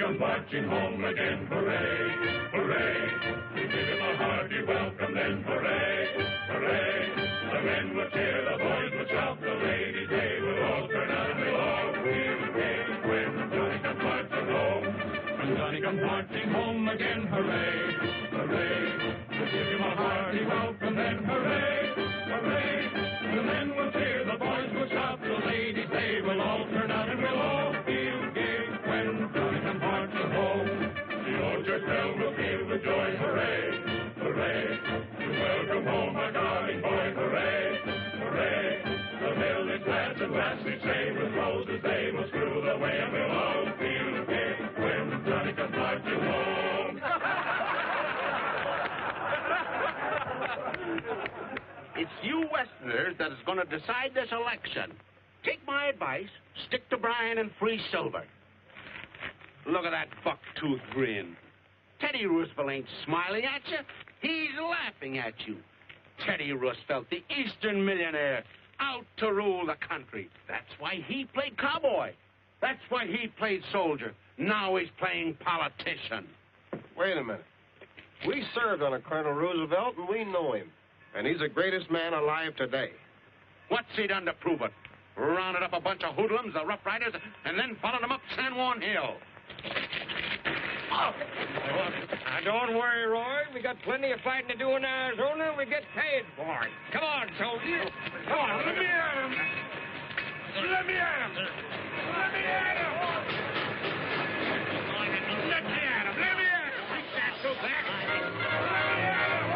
comes marching home again. Hooray, hooray. We give him a hearty welcome then. Hooray, hooray. The men will cheer, the boys will shout, the ladies they will all turn out and we'll all feel gay when Johnny comes marching home. When Johnny comes marching home again. Hooray, hooray. We give him a hearty welcome then. Hooray, hooray. The men will cheer, the boys will shout, the ladies they will all turn out and we'll all feel gay when Johnny comes marching home. The old church bell will peal with joy. Hooray, hooray. To welcome home my darling boy. Hooray, hooray. The village lads and lassies say with roses they will strew the way and we'll all feel gay when Johnny comes marching home. It's you Westerners that is going to decide this election. Take my advice, stick to Bryan and free silver. Look at that buck-tooth grin. Teddy Roosevelt ain't smiling at you. He's laughing at you. Teddy Roosevelt, the Eastern millionaire, out to rule the country. That's why he played cowboy. That's why he played soldier. Now he's playing politician. Wait a minute. We served under Colonel Roosevelt, and we know him. And he's the greatest man alive today. What's he done to prove it? Rounded up a bunch of hoodlums, the Rough Riders, and then followed them up San Juan Hill. Oh. Now, don't worry, Roy. We got plenty of fighting to do in Arizona, and we get paid for it. Come on, soldiers. Come on, let me at him. Let me at him. Let me at him. Let me at him. Let me at him. Reach that so back. Let me at him.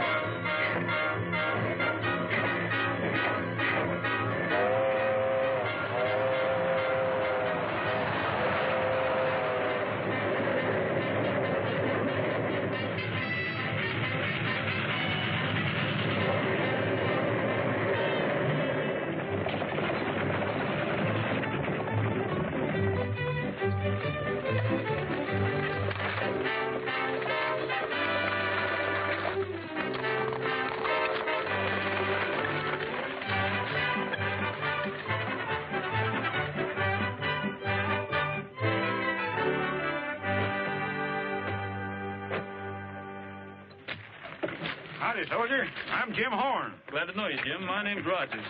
Howdy, soldier. I'm Jim Horn. Glad to know you, Jim. My name's Rogers.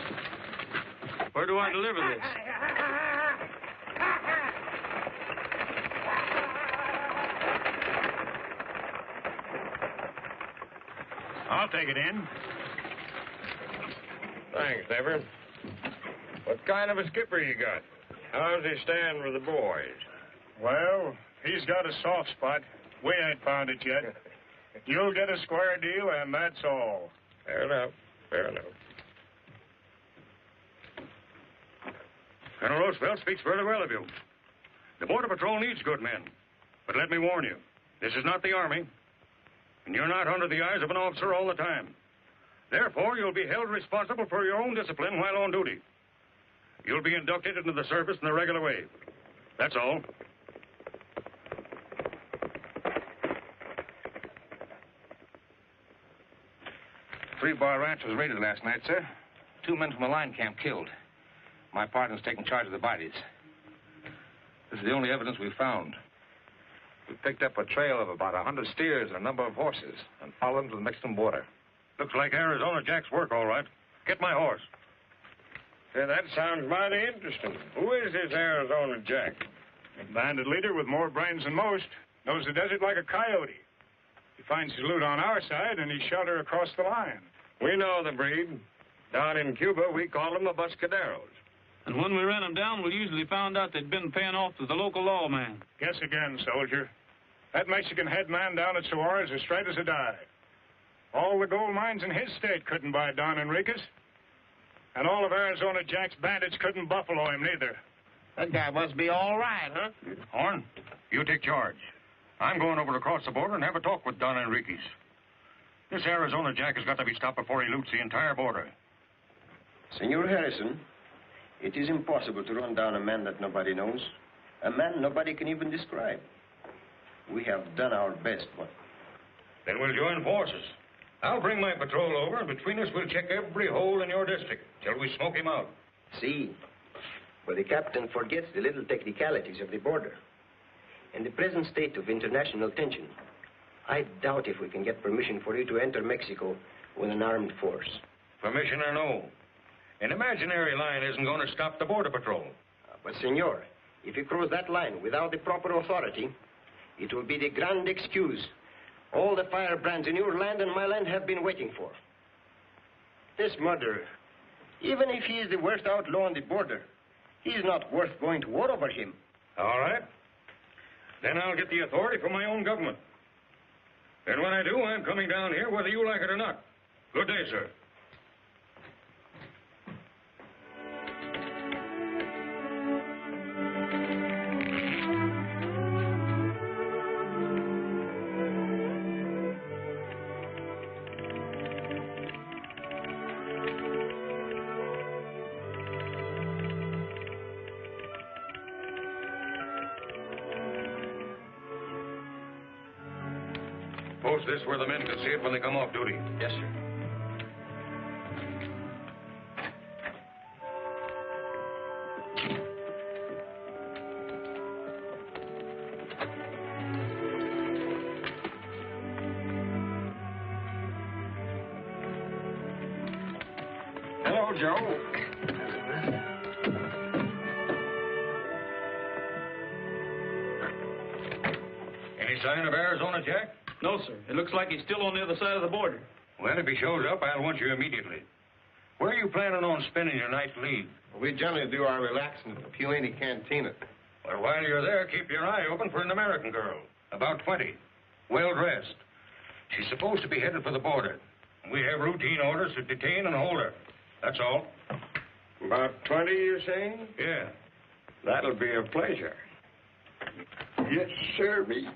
Where do I deliver this? I'll take it in. Thanks, Neighbor. What kind of a skipper you got? How's he stand with the boys? Well, he's got a soft spot. We ain't found it yet. You'll get a square deal, and that's all. Fair enough. Fair enough. Colonel Roosevelt speaks very well of you. The Border Patrol needs good men. But let me warn you, this is not the Army, and you're not under the eyes of an officer all the time. Therefore, you'll be held responsible for your own discipline while on duty. You'll be inducted into the service in the regular way. That's all. Three-Bar Ranch was raided last night, sir. 2 men from the line camp killed. My partner's taking charge of the bodies. This is the only evidence we've found. We picked up a trail of about 100 steers and a number of horses and followed them to the Mexican border. Looks like Arizona Jack's work, all right. Get my horse. Say, that sounds mighty interesting. Who is this Arizona Jack? A bandit leader with more brains than most. Knows the desert like a coyote. He finds his loot on our side, and he shot her across the line. We know the breed. Down in Cuba, we call them the Buscaderos. And when we ran them down, we usually found out they'd been paying off to the local lawman. Guess again, soldier. That Mexican head man down at Suarez is straight as a die. All the gold mines in his state couldn't buy Don Enriquez. And all of Arizona Jack's bandits couldn't buffalo him, neither. That guy must be all right, huh? Horn, you take charge. I'm going over across the border and have a talk with Don Enriquez. This Arizona Jack has got to be stopped before he loots the entire border. Senor Harrison, it is impossible to run down a man that nobody knows. A man nobody can even describe. We have done our best, but... Then we'll join forces. I'll bring my patrol over, and between us we'll check every hole in your district till we smoke him out. See, but the captain forgets the little technicalities of the border. In the present state of international tension, I doubt if we can get permission for you to enter Mexico with an armed force. Permission or no, an imaginary line isn't going to stop the Border Patrol. But, senor, if you cross that line without the proper authority, it will be the grand excuse all the firebrands in your land and my land have been waiting for. This murderer, even if he is the worst outlaw on the border, he is not worth going to war over him. All right. Then I'll get the authority from my own government. And when I do, I'm coming down here whether you like it or not. Good day, sir. Post this where the men can see it when they come off duty. Yes, sir. Hello, Joe. Any sign of Arizona Jack? No, sir. It looks like he's still on the other side of the border. Well, if he shows up, I'll want you immediately. Where are you planning on spending your night's leave? We generally do our relaxing at the Pulaney Cantina. Well, while you're there, keep your eye open for an American girl, about 20, well-dressed. She's supposed to be headed for the border. We have routine orders to detain and hold her. That's all. About 20, you're saying? Yeah. That'll be a pleasure. Yes, sir, me.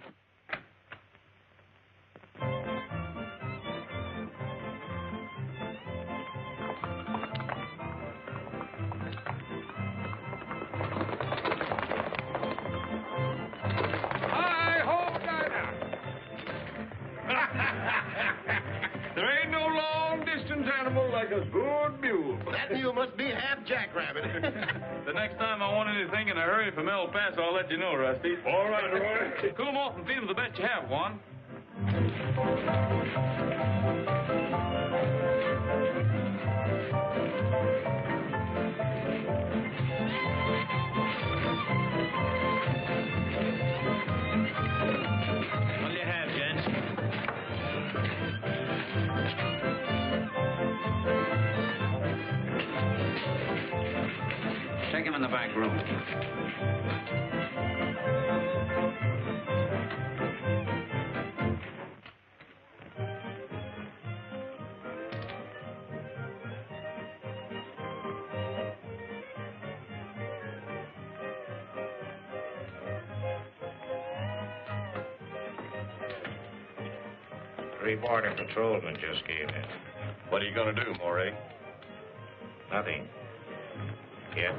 There ain't no long-distance animal like a good mule. That mule must be half jackrabbit. The next time I want anything in a hurry from El Paso, I'll let you know, Rusty. All right, Roy. Cool 'em off and feed 'em the best you have, Juan. What'll you have, gents? Take him in the back room. Three border patrolmen just came in. What are you going to do, Morey? Nothing. Yeah?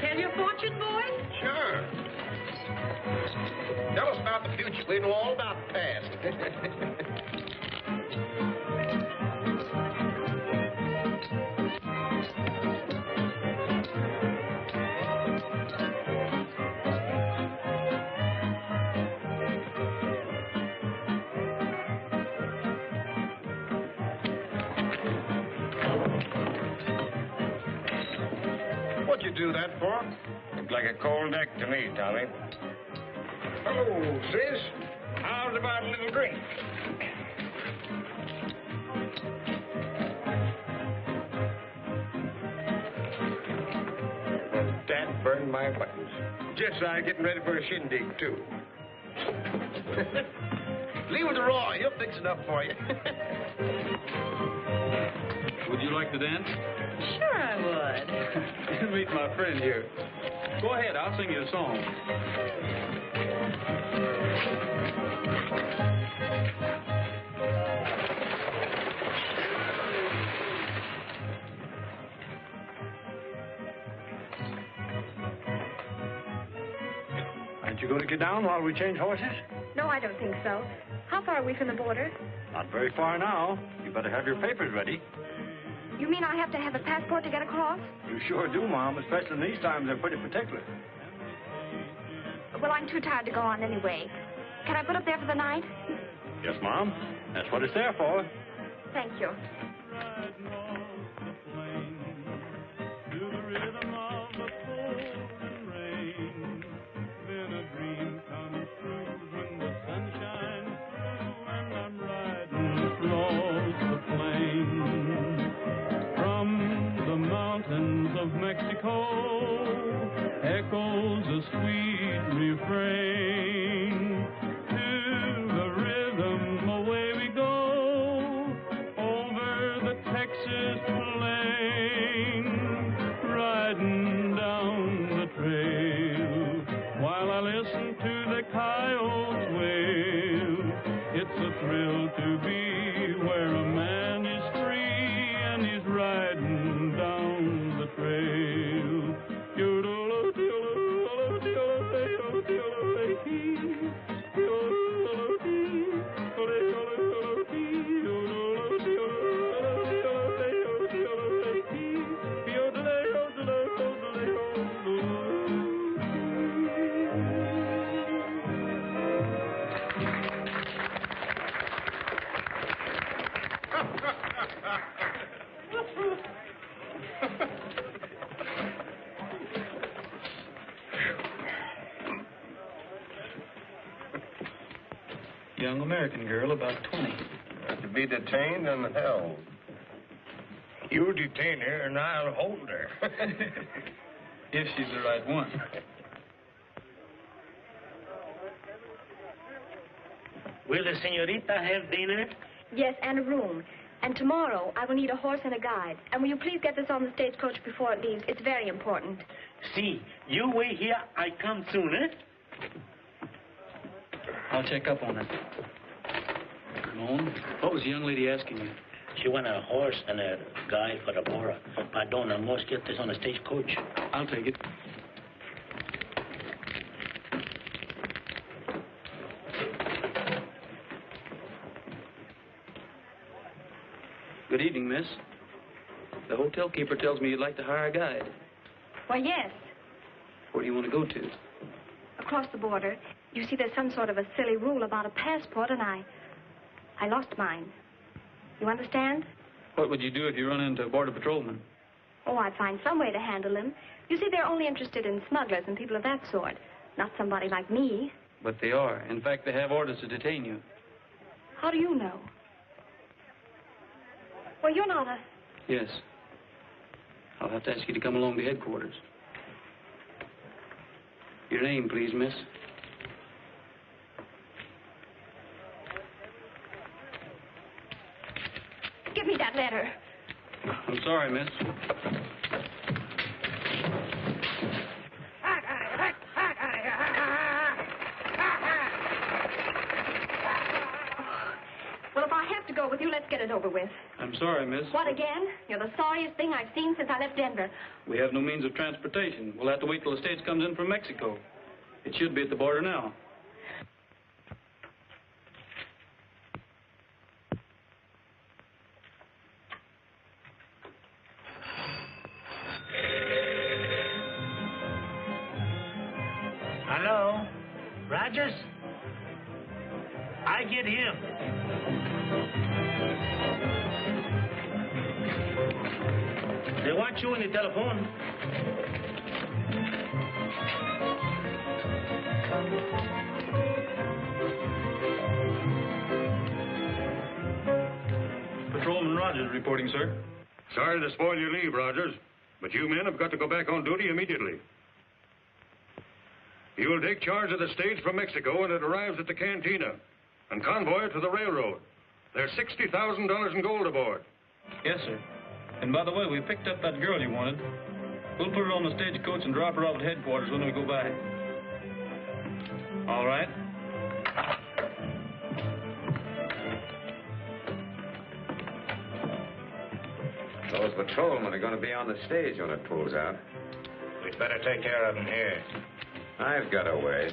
Tell your fortune, boys? Sure. Tell us about the future. We know all about the past. What'd you do that for? Looked like a cold deck to me, Tommy. Hello, sis. How's about a little drink? Dad burned my buttons. Just like getting ready for a shindig, too. Leave it to Roy. He'll fix it up for you. Would you like to dance? Sure I would. Meet my friend here. Go ahead, I'll sing you a song. Aren't you going to get down while we change horses? No, I don't think so. How far are we from the border? Not very far now. You better have your papers ready. You mean I have to have a passport to get across? You sure do, Mom. Especially in these times, they're pretty particular. Well, I'm too tired to go on anyway. Can I put up there for the night? Yes, Mom. That's what it's there for. Thank you. Of Mexico echoes a sweet refrain. To the rhythm away we go over the Texas plain, riding down the trail while I listen to the coyotes wail. It's a thrill to be where a man is free and he's riding down the trail. Young American girl, about 20. To be detained and held. You detain her and I'll hold her. If she's the right one. Will the senorita have dinner? Yes, and a room. And tomorrow, I will need a horse and a guide. And will you please get this on the stagecoach before it leaves? It's very important. See, you wait here. I come soon, eh? I'll check up on it. Ramon, what was the young lady asking you? She want a horse and a guide for the Bora. Pardon, I must get this on the stagecoach. I'll take it. Good evening, miss. The hotel keeper tells me you'd like to hire a guide. Why, yes. Where do you want to go to? Across the border. You see, there's some sort of a silly rule about a passport, and I lost mine. You understand? What would you do if you run into a border patrolman? Oh, I'd find some way to handle him. You see, they're only interested in smugglers and people of that sort, not somebody like me. But they are. In fact, they have orders to detain you. How do you know? Well, you're not a... Yes. I'll have to ask you to come along to headquarters. Your name, please, miss. Give me that letter. I'm sorry, miss. Well, if I have to go with you, let's get it over with. I'm sorry, miss. What, again? You're the sorriest thing I've seen since I left Denver. We have no means of transportation. We'll have to wait till the stage comes in from Mexico. It should be at the border now. Hello? Rogers? I get him. They want you in the telephone. Patrolman Rogers reporting, sir. Sorry to spoil your leave, Rogers, but you men have got to go back on duty immediately. You will take charge of the stage from Mexico when it arrives at the cantina and convoy it to the railroad. There's $60,000 in gold aboard. Yes, sir. And by the way, we picked up that girl you wanted. We'll put her on the stagecoach and drop her off at headquarters when we go by. All right? Those patrolmen are going to be on the stage when it pulls out. We'd better take care of them here. I've got a way.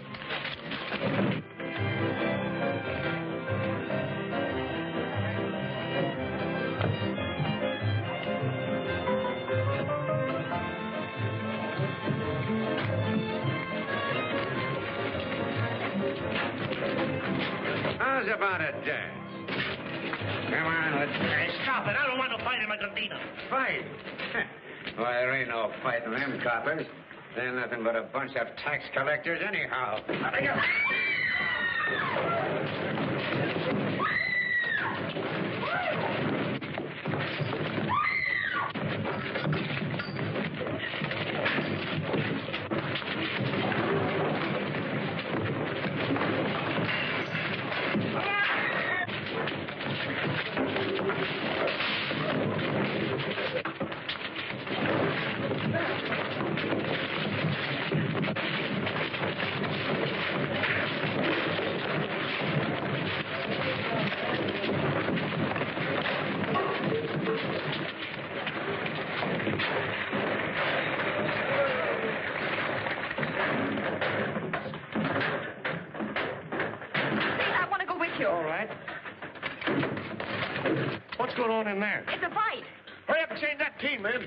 Tell us about it, Jazz. Come on, let's... Hey, stop it. I don't want to fight in my cantina. Fight? Why, there ain't no fighting them coppers. They're nothing but a bunch of tax collectors anyhow. All right. What's going on in there? It's a fight. Hurry up and change that team, man.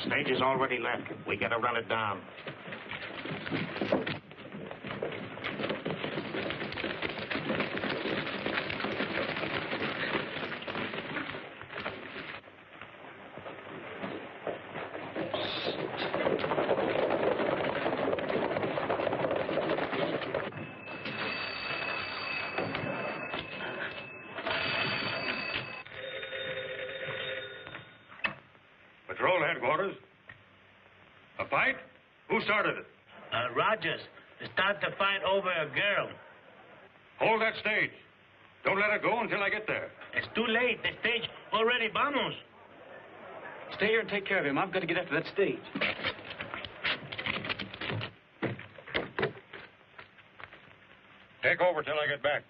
Stage is already left. We gotta run it down. Patrol headquarters. A fight? Who started it? Rogers. Start the fight over a girl. Hold that stage. Don't let it go until I get there. It's too late. The stage already vamos. Stay here and take care of him. I've got to get after that stage. Take over till I get back.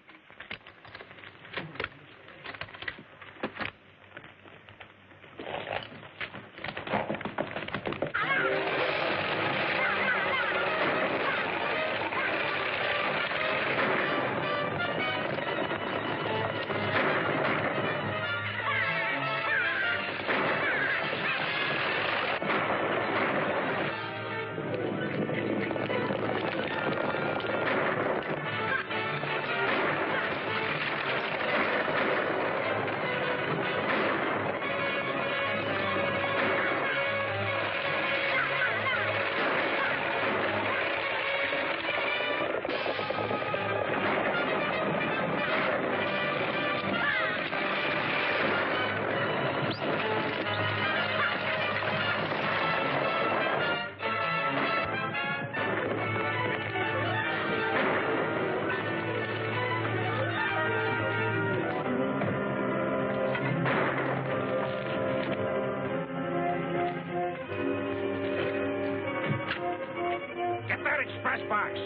Express box.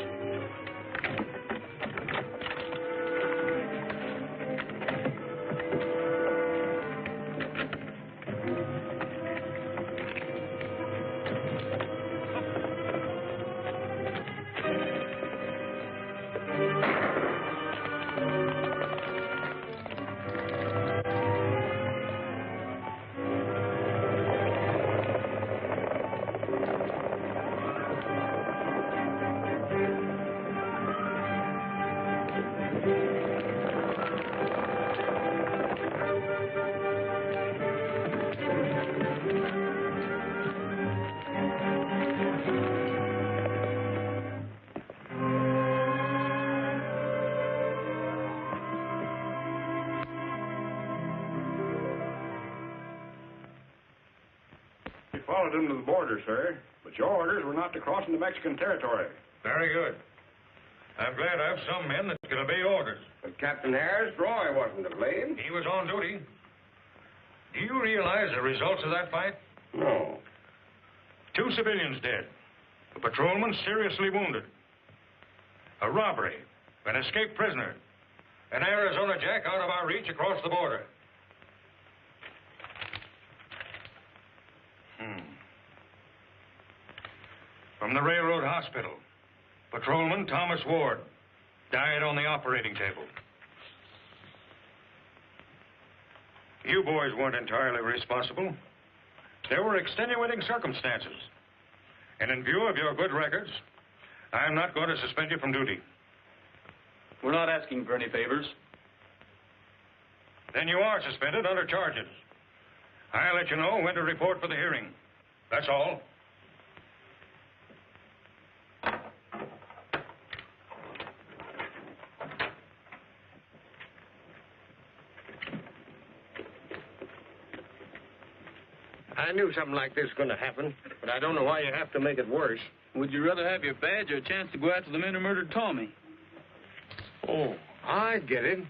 Followed him to the border, sir. But your orders were not to cross into Mexican territory. Very good. I'm glad I have some men that can obey orders. But Captain Harris, Roy wasn't to blame. He was on duty. Do you realize the results of that fight? No. 2 civilians dead. A patrolman seriously wounded. A robbery. An escaped prisoner. An Arizona Jack out of our reach across the border. From the railroad hospital, patrolman Thomas Ward died on the operating table. You boys weren't entirely responsible. There were extenuating circumstances. And in view of your good records, I'm not going to suspend you from duty. We're not asking for any favors. Then you are suspended under charges. I'll let you know when to report for the hearing. That's all. I knew something like this was going to happen, but I don't know why you have to make it worse. Would you rather have your badge or a chance to go after the men who murdered Tommy? Oh, I get it.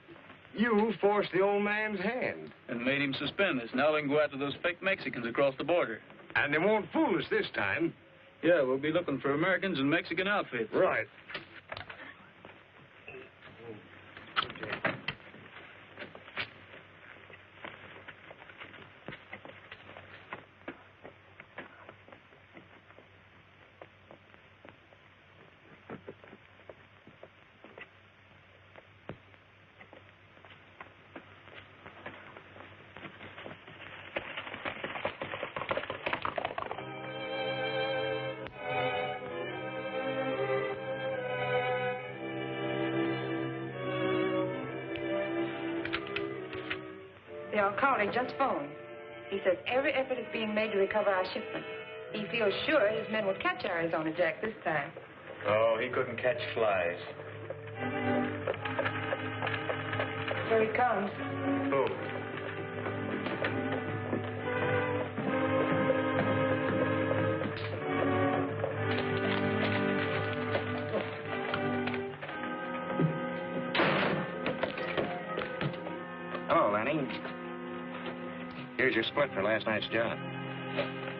You forced the old man's hand. And made him suspend us. Now we can go after those fake Mexicans across the border. And they won't fool us this time. Yeah, we'll be looking for Americans and Mexican outfits. Right. The Alcalde just phoned. He says every effort is being made to recover our shipment. He feels sure his men will catch Arizona Jack this time. Oh, he couldn't catch flies. Here he comes. Who? Hello, Lanny. Here's your split for last night's job.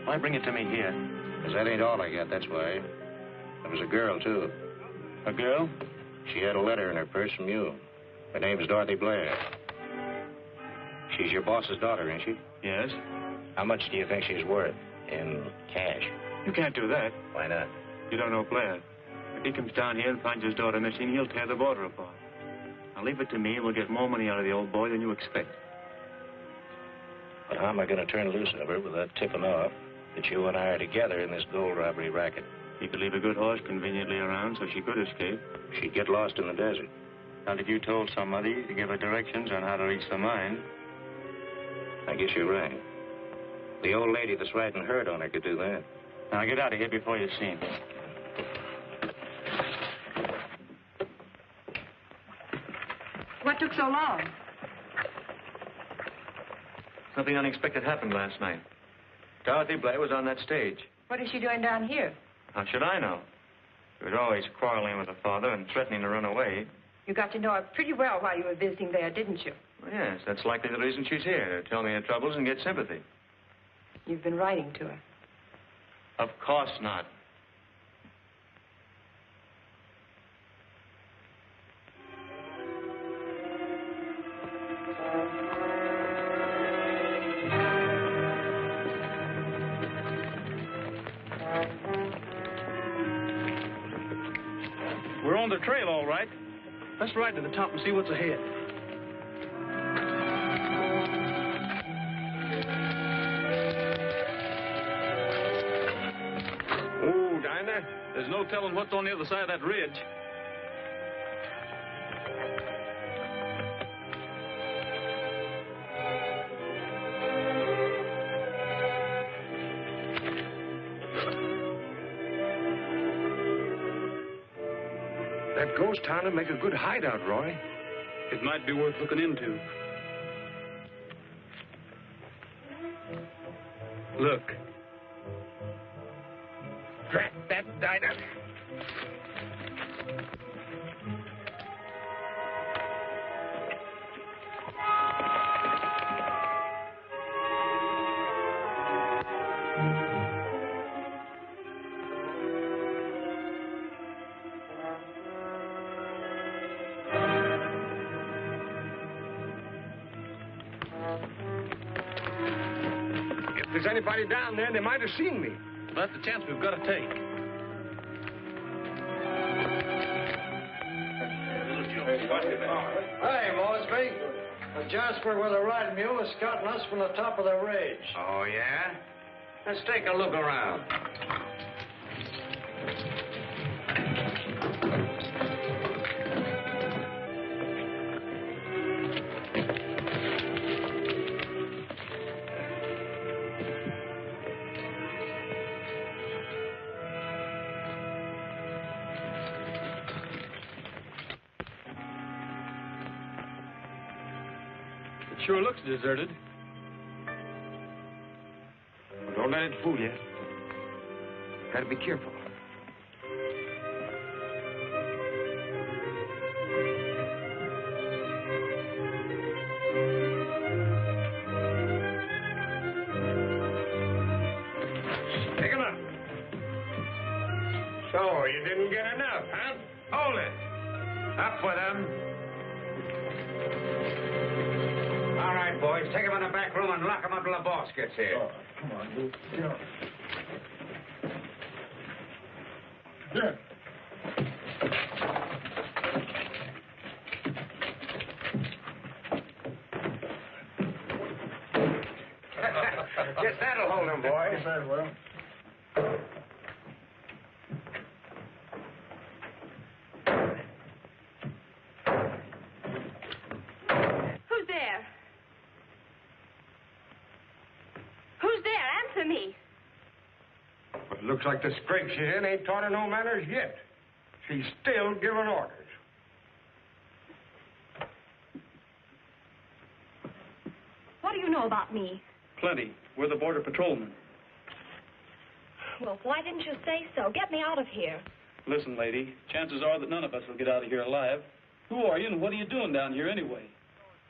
Why bring it to me here? Because that ain't all I got, that's why. There was a girl, too. A girl? She had a letter in her purse from you. Her name's Dorothy Blair. She's your boss's daughter, ain't she? Yes. How much do you think she's worth in cash? You can't do that. Why not? You don't know Blair. If he comes down here and finds his daughter missing, he'll tear the border apart. Now leave it to me, and we'll get more money out of the old boy than you expect. But how am I going to turn loose of her without tipping off that you and I are together in this gold robbery racket? You could leave a good horse conveniently around so she could escape. She'd get lost in the desert. And if you told somebody to give her directions on how to reach the mine... I guess you're right. The old lady that's riding herd on her could do that. Now get out of here before you're seen. What took so long? Something unexpected happened last night. Dorothy Blair was on that stage. What is she doing down here? How should I know? She was always quarreling with her father and threatening to run away. You got to know her pretty well while you were visiting there, didn't you? Well, yes, that's likely the reason she's here, to tell me her troubles and get sympathy. You've been writing to her. Of course not. We're on the trail, all right. Let's ride to the top and see what's ahead. Ooh, Dinah. There's no telling what's on the other side of that ridge. That ghost town would make a good hideout, Roy. It might be worth looking into. Look. Drat that Dinah. there's anybody down there, they might have seen me. That's the chance we've got to take. Hey, Mosby. The Jasper with a riding mule is scouting us from the top of the ridge. Oh, yeah? Let's take a look around. It sure looks deserted. Don't let it fool you. Gotta be careful. Take a look. So, you didn't get enough, huh? Hold it. Up with them. All right, boys, take him in the back room and lock him up till the boss gets here. Oh, come on, dude. Get up. Good. Guess that'll hold him, boys. Yes, that will. Who's there? Who's there? Answer me. But it looks like the scrape she's in ain't taught her no manners yet. She's still giving orders. What do you know about me? Plenty. We're the border patrolmen. Well, why didn't you say so? Get me out of here. Listen, lady, chances are that none of us will get out of here alive. Who are you and what are you doing down here anyway?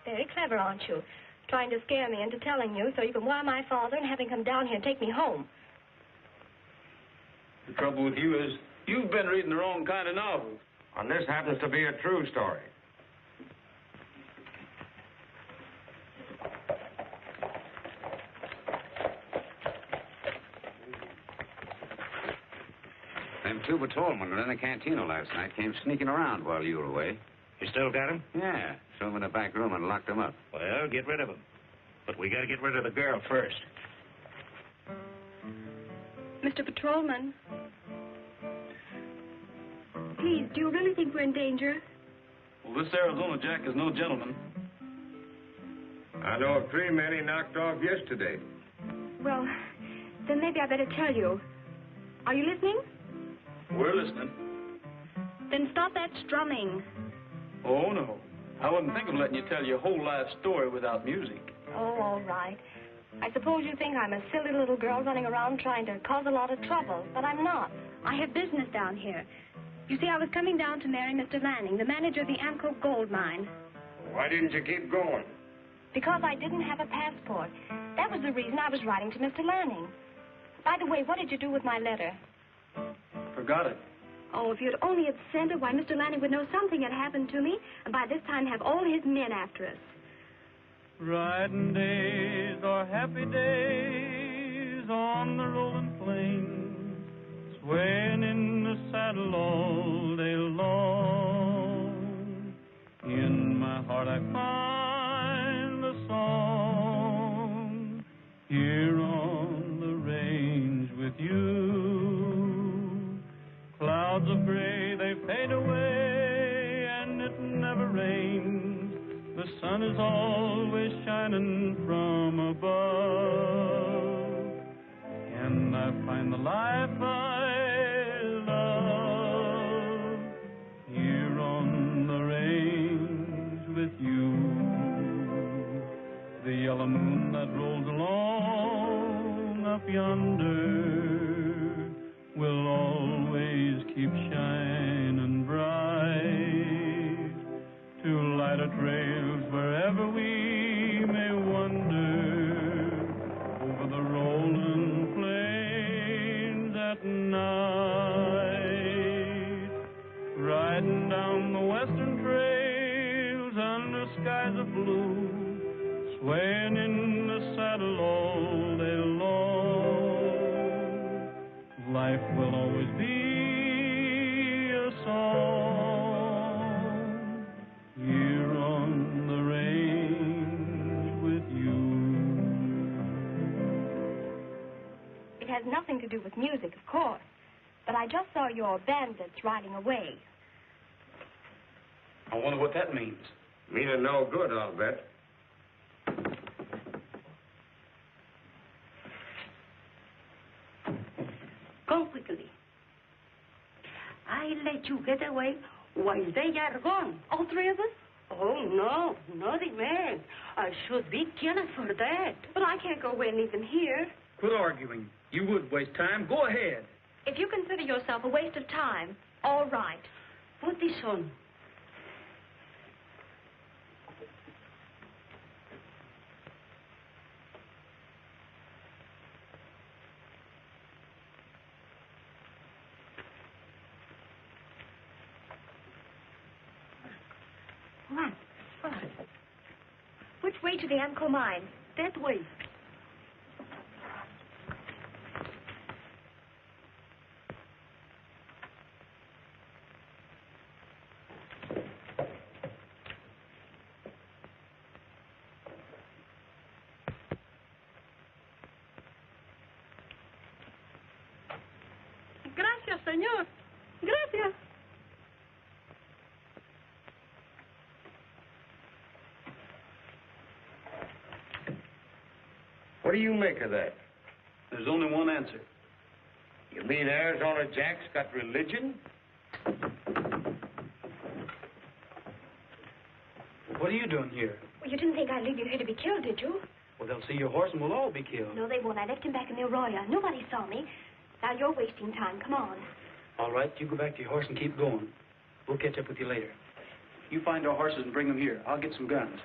Very clever, aren't you? Trying to scare me into telling you so you can wire my father and have him come down here and take me home. The trouble with you is you've been reading the wrong kind of novel. And this happens to be a true story. Them two patrolmen were in the cantina last night, came sneaking around while you were away. You still got him? Yeah, threw him in the back room and locked him up. Well, get rid of him. But we got to get rid of the girl first. Mr. Patrolman. Please, do you really think we're in danger? Well, this Arizona Jack is no gentleman. I know of 3 men he knocked off yesterday. Well, then maybe I better tell you. Are you listening? We're listening. Then stop that strumming. Oh, no. I wouldn't think of letting you tell your whole life story without music. Oh, all right. I suppose you think I'm a silly little girl running around trying to cause a lot of trouble, but I'm not. I have business down here. You see, I was coming down to marry Mr. Lanning, the manager of the Amco gold mine. Why didn't you keep going? Because I didn't have a passport. That was the reason I was writing to Mr. Lanning. By the way, what did you do with my letter? Forgot it. Oh, if you'd only have sent it, why, Mr. Lanning would know something had happened to me, and by this time have all his men after us. Riding days are happy days on the rolling plains, swaying in the saddle all day long. In my heart I find the song, here on the range with you. Clouds of gray, they fade away, and it never rains. The sun is always shining from above, and I find the life I love here on the range with you. The yellow moon that rolls along up yonder will always keep shining bright to light our trails wherever we may wander over the rolling plains life will always be a song here on the range with you. It has nothing to do with music, of course. But I just saw your bandits riding away. I wonder what that means. Meaning no good, I'll bet. Go quickly. I let you get away while they are gone. All three of us? Oh, no, not the men. I should be killed for that. But I can't go away and leave them here. Quit arguing. You would waste time. Go ahead. If you consider yourself a waste of time, all right. Put this on. What? Which way to the Amco mine? That way. Gracias, señor. Gracias. What do you make of that? There's only one answer. You mean Arizona Jack's got religion? What are you doing here? Well, you didn't think I'd leave you here to be killed, did you? Well, they'll see your horse and we'll all be killed. No, they won't. I left him back in the arroyo. Nobody saw me. Now you're wasting time. Come on. All right, you go back to your horse and keep going. We'll catch up with you later. You find our horses and bring them here. I'll get some guns.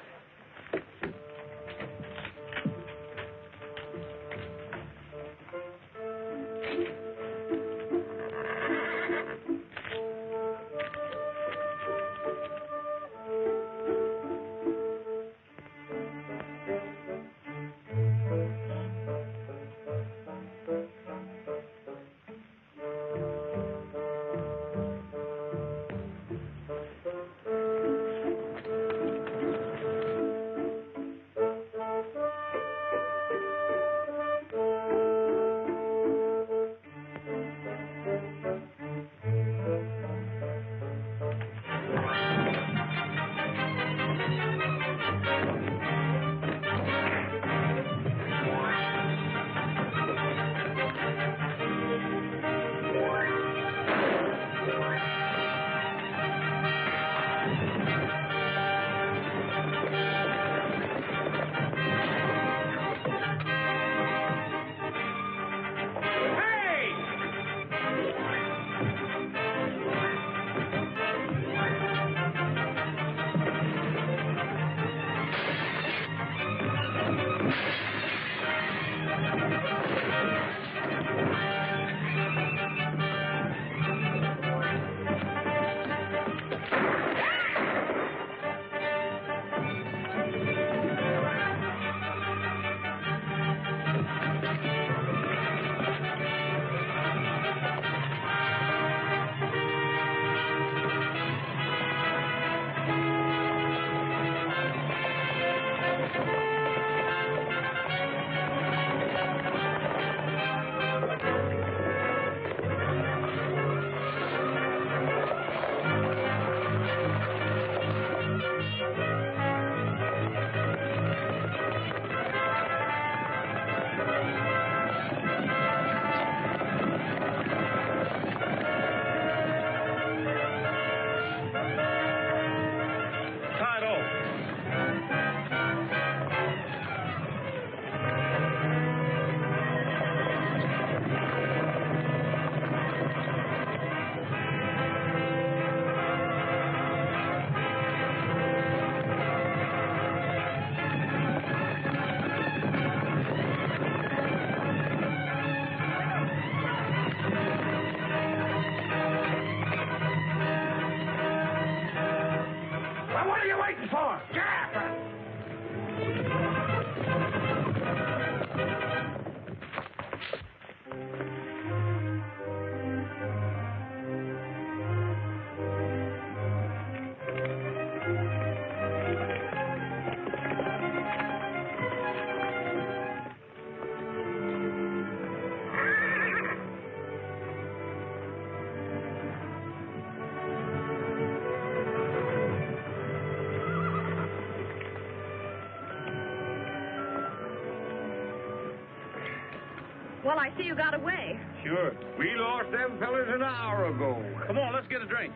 Well, I see you got away. Sure. We lost them fellas an hour ago. Come on, let's get a drink.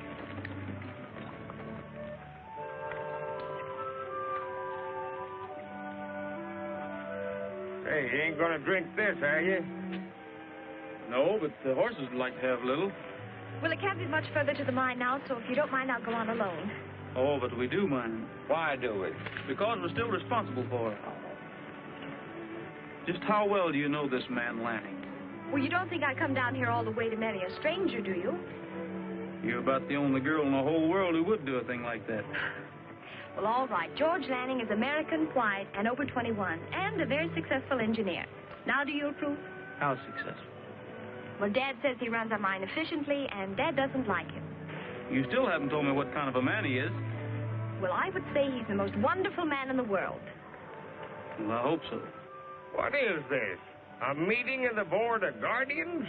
Hey, you ain't gonna drink this, are you? No, but the horses would like to have a little. Well, it can't be much further to the mine now, so if you don't mind, I'll go on alone. Oh, but we do mind. Why do it? Because we're still responsible for it. Just how well do you know this man, Lanning? Well, you don't think I'd come down here all the way to marry a stranger, do you? You're about the only girl in the whole world who would do a thing like that. Well, all right. George Lanning is American, white, and over 21, and a very successful engineer. Now, do you approve? How successful? Well, Dad says he runs our mine efficiently, and Dad doesn't like him. You still haven't told me what kind of a man he is. Well, I would say he's the most wonderful man in the world. Well, I hope so. What is this? A meeting of the Board of Guardians?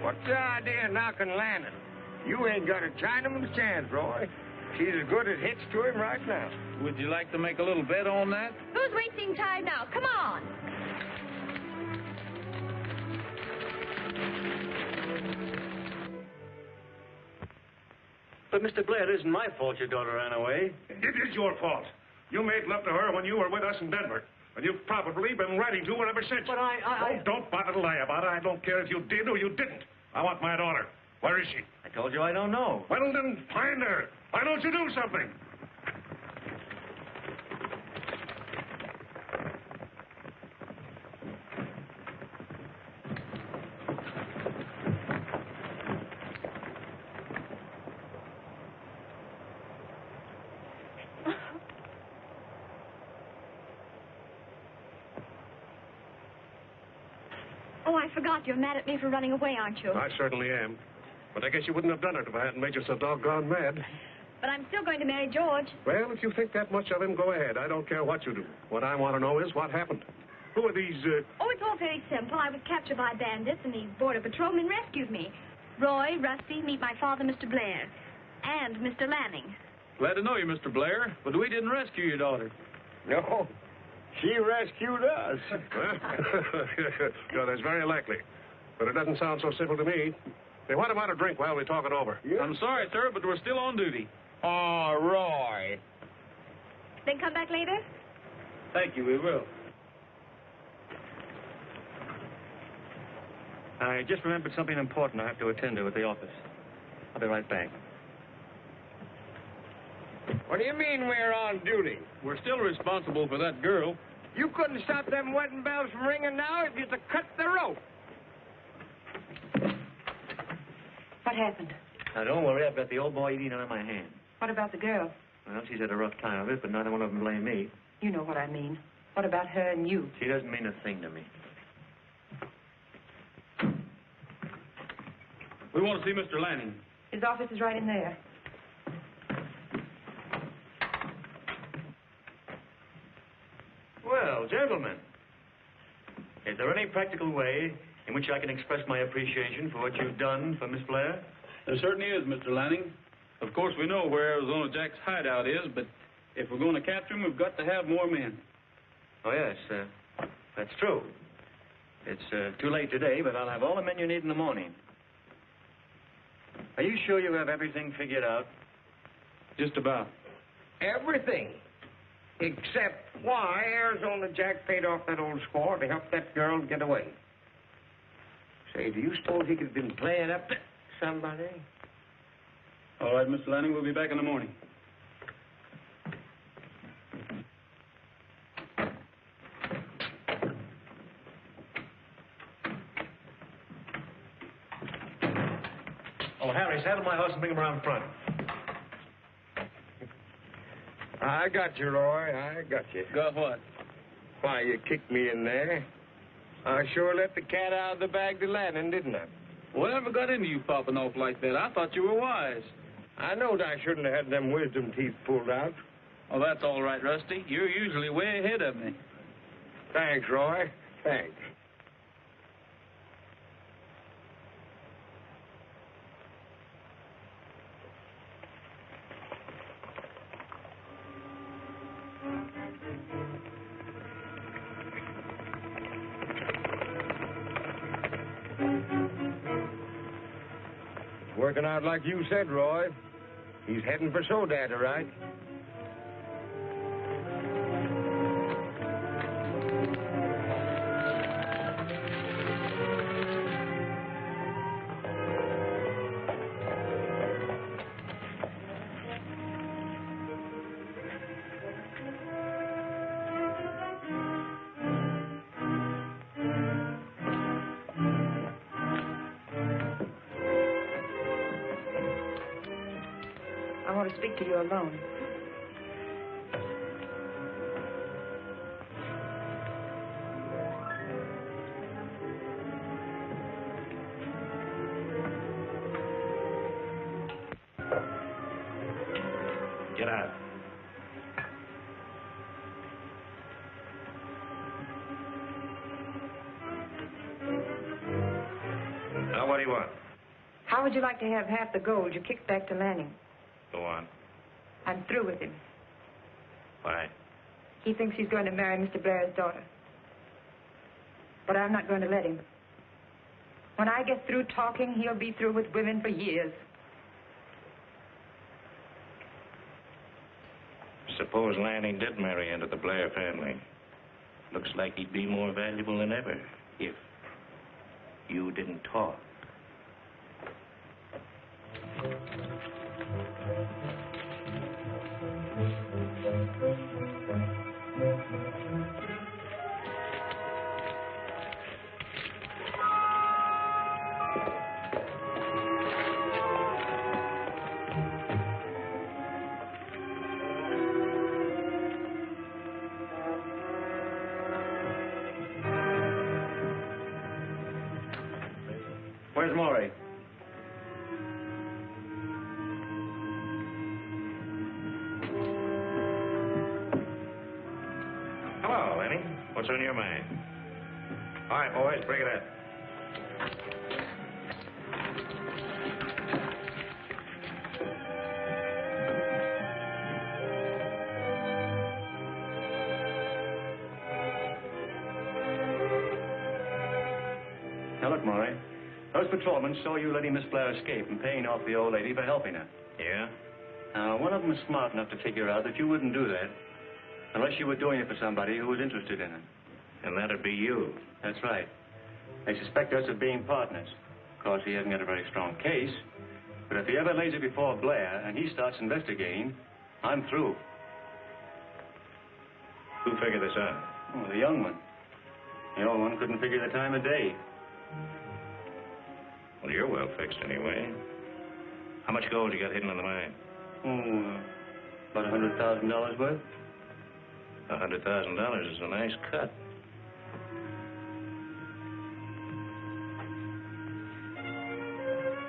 What's the idea of knocking Lanning? You ain't got a Chinaman's chance, Roy. She's as good as hitched to him right now. Would you like to make a little bet on that? Who's wasting time now? Come on. But, Mr. Blair, it isn't my fault your daughter ran away. It is your fault. You made love to her when you were with us in Denver. And you've probably been writing to her ever since. But Oh, don't bother to lie about it. I don't care if you did or you didn't. I want my daughter. Where is she? I told you I don't know. Well, then find her. Why don't you do something? Oh, I forgot. You're mad at me for running away, aren't you? I certainly am. But I guess you wouldn't have done it if I hadn't made you so doggone mad. But I'm still going to marry George. Well, if you think that much of him, go ahead. I don't care what you do. What I want to know is what happened. Who are these, Oh, it's all very simple. I was captured by bandits, and the border patrolmen rescued me. Roy, Rusty, meet my father, Mr. Blair, and Mr. Lanning. Glad to know you, Mr. Blair, but we didn't rescue your daughter. No, she rescued us. No, that's very likely. But it doesn't sound so simple to me. Hey, what about a drink while we talk it over? Yeah. I'm sorry, sir, but we're still on duty. Oh, Roy. Then come back later? Thank you, we will. I just remembered something important I have to attend to at the office. I'll be right back. What do you mean we're on duty? We're still responsible for that girl. You couldn't stop them wedding bells from ringing now if you'd have cut the rope. What happened? Now, don't worry. I've got the old boy eating out of my hand. What about the girl? Well, she's had a rough time of it, but neither one of them blame me. You know what I mean. What about her and you? She doesn't mean a thing to me. We want to see Mr. Lanning. His office is right in there. Well, gentlemen, is there any practical way in which I can express my appreciation for what you've done for Miss Blair? There certainly is, Mr. Lanning. Of course, we know where Arizona Jack's hideout is, but if we're going to capture him, we've got to have more men. Oh, yes, that's true. It's too late today, but I'll have all the men you need in the morning. Are you sure you have everything figured out? Just about. Everything. Except why Arizona Jack paid off that old squaw to help that girl get away. Say, do you suppose he could have been playing up to somebody? All right, Mr. Lanning, we'll be back in the morning. Oh, Harry, saddle my horse and bring him around front. I got you, Roy. I got you. Got what? Why, you kicked me in there. I sure let the cat out of the bag to Lanning, didn't I? Whatever got into you popping off like that? I thought you were wise. I knowed I shouldn't have had them wisdom teeth pulled out. Oh, that's all right, Rusty. You're usually way ahead of me. Thanks, Roy. Thanks. working out like you said, Roy. He's heading for Sodat, all right. I want to speak to you alone. Get out. Now, what do you want? How would you like to have half the gold you kicked back to Lanning? Go on. I'm through with him. Why? He thinks he's going to marry Mr. Blair's daughter. But I'm not going to let him. When I get through talking, he'll be through with women for years. Suppose Lanning did marry into the Blair family. Looks like he'd be more valuable than ever if you didn't talk. Where's Maury? Hello, Lenny. What's on your mind? All right, boys, bring it up. Now, look, Maury. Those patrolmen saw you letting Miss Blair escape and paying off the old lady for helping her. Yeah? Now, one of them was smart enough to figure out that you wouldn't do that unless you were doing it for somebody who was interested in it. And that'd be you. That's right. They suspect us of being partners. Of course, he hasn't got a very strong case, but if he ever lays it before Blair and he starts investigating, I'm through. Who figured this out? Oh, the young one. The old one couldn't figure the time of day. Well, you're well fixed anyway. How much gold you got hidden in the mine? About $100,000 worth. $100,000 is a nice cut.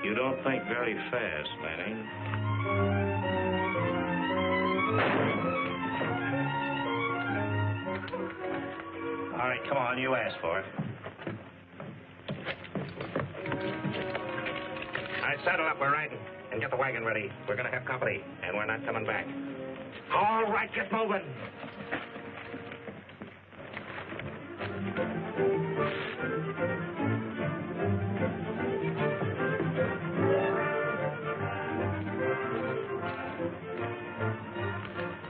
You don't think very fast, Lanning. All right, come on, you asked for it. All right, saddle up, we're riding. And get the wagon ready. We're gonna have company, and we're not coming back. All right, get moving.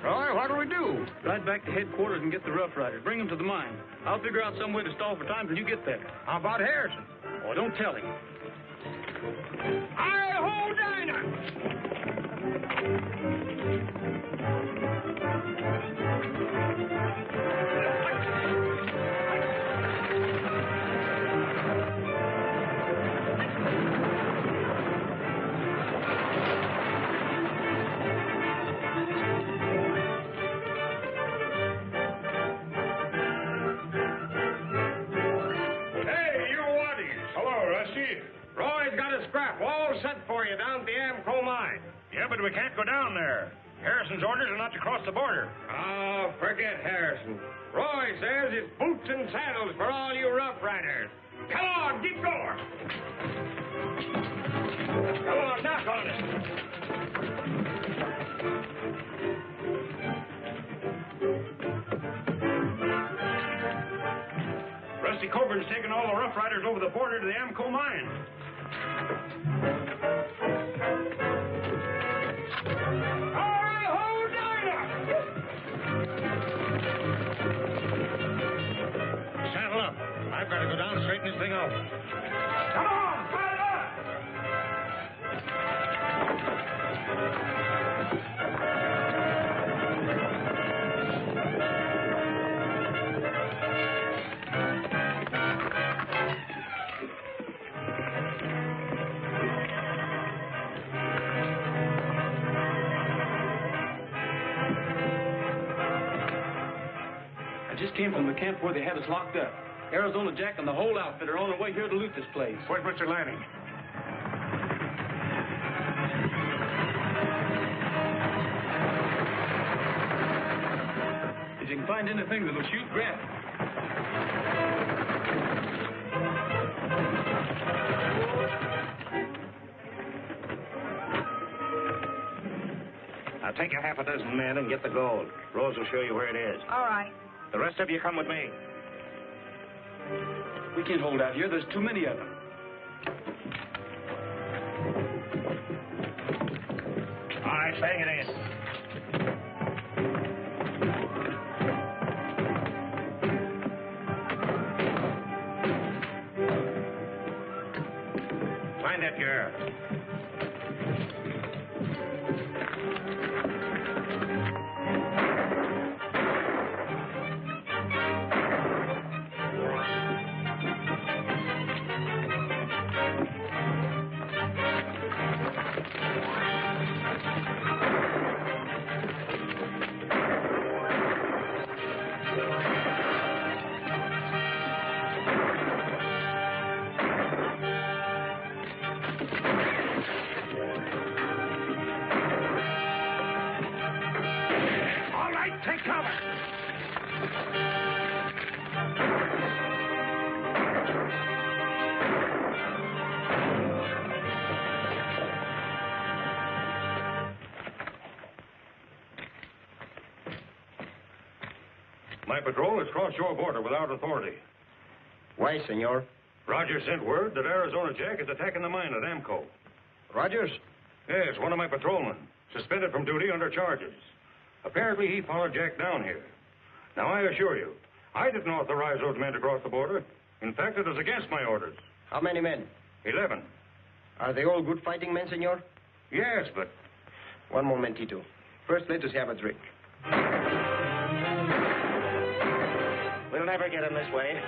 Roy, what do we do? Ride back to headquarters and get the Rough Riders. Bring them to the mine. I'll figure out some way to stall for time till you get there. How about Harrison? Oh, don't tell him. Hi-ho, Dinah! Roy's got a scrap all set for you down at the Amco mine. Yeah, but we can't go down there. Harrison's orders are not to cross the border. Oh, forget Harrison. Roy says it's boots and saddles for all you rough riders. Come on, keep going. Come on, knock on it. Rusty Coburn's taking all the Rough Riders over the border to the Amco mine. got to go down and straighten this thing out. Come on, fire up! I just came from the camp where they had us locked up. Arizona Jack and the whole outfit are on their way here to loot this place. Where's Mr. Lanning? If you can find anything that'll shoot, grab it. Now take a half a dozen men and get the gold. Rose will show you where it is. All right. The rest of you come with me. We can't hold out here. There's too many of them. All right, bang it in. Find that girl. All right, take cover. My patrol has crossed your border without authority. Why, senor? Rogers sent word that Arizona Jack is attacking the mine at Amco. Rogers? Yes, one of my patrolmen. Suspended from duty under charges. Apparently, he followed Jack down here. Now, I assure you, I didn't authorize those men to cross the border. In fact, it was against my orders. How many men? 11. Are they all good fighting men, senor? Yes, but... One momentito. First, let us have a drink. We'll never get in this way.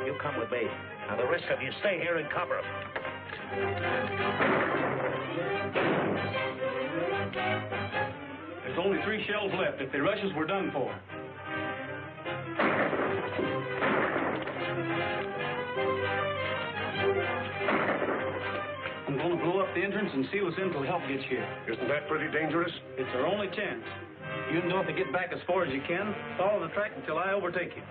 You come with me. Now, the rest of you stay here and cover 'em. There's only 3 shells left. If they rush us, we're done for. I'm going to blow up the entrance and seal us in until help gets here. Isn't that pretty dangerous? It's our only chance. You don't have to get back as far as you can. Follow the track until I overtake you.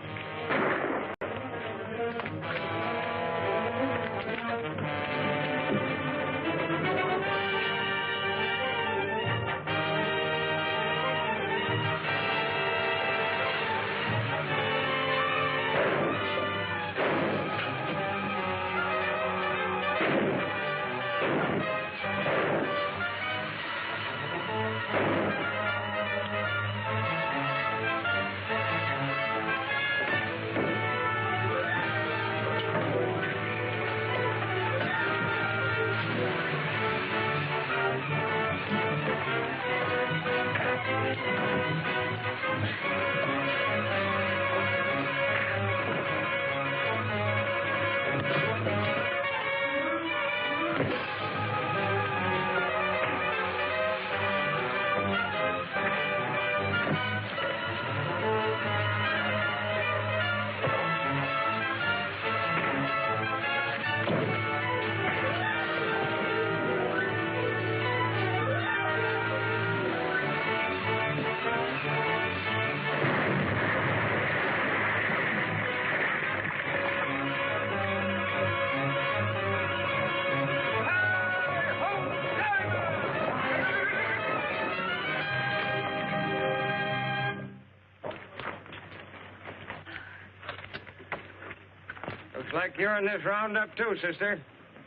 Looks like you're in this roundup, too, sister.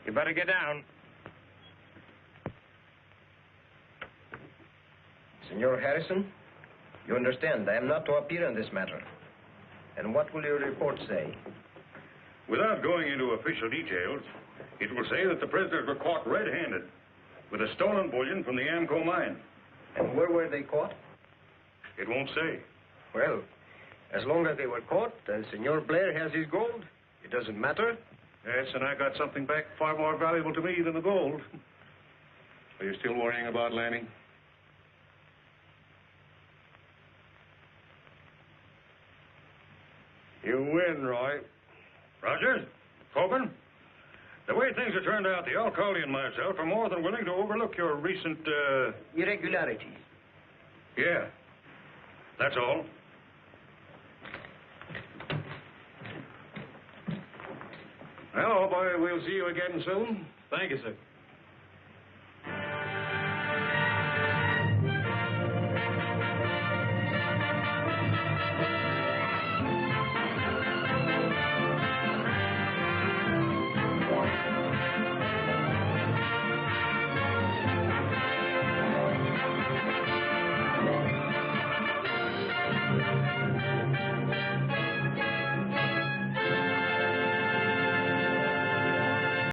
You better get down. Senor Harrison, you understand I am not to appear in this matter. And what will your report say? Without going into official details, it will say that the prisoners were caught red-handed with a stolen bullion from the Amco mine. And where were they caught? It won't say. Well, as long as they were caught and Senor Blair has his gold, it doesn't matter. Yes, and I got something back far more valuable to me than the gold. Are you still worrying about Lanning? You win, Roy. Rogers? Coben? The way things have turned out, the alcalde and myself are more than willing to overlook your recent, irregularities. Yeah. That's all. Well, boy, we'll see you again soon. Thank you, sir.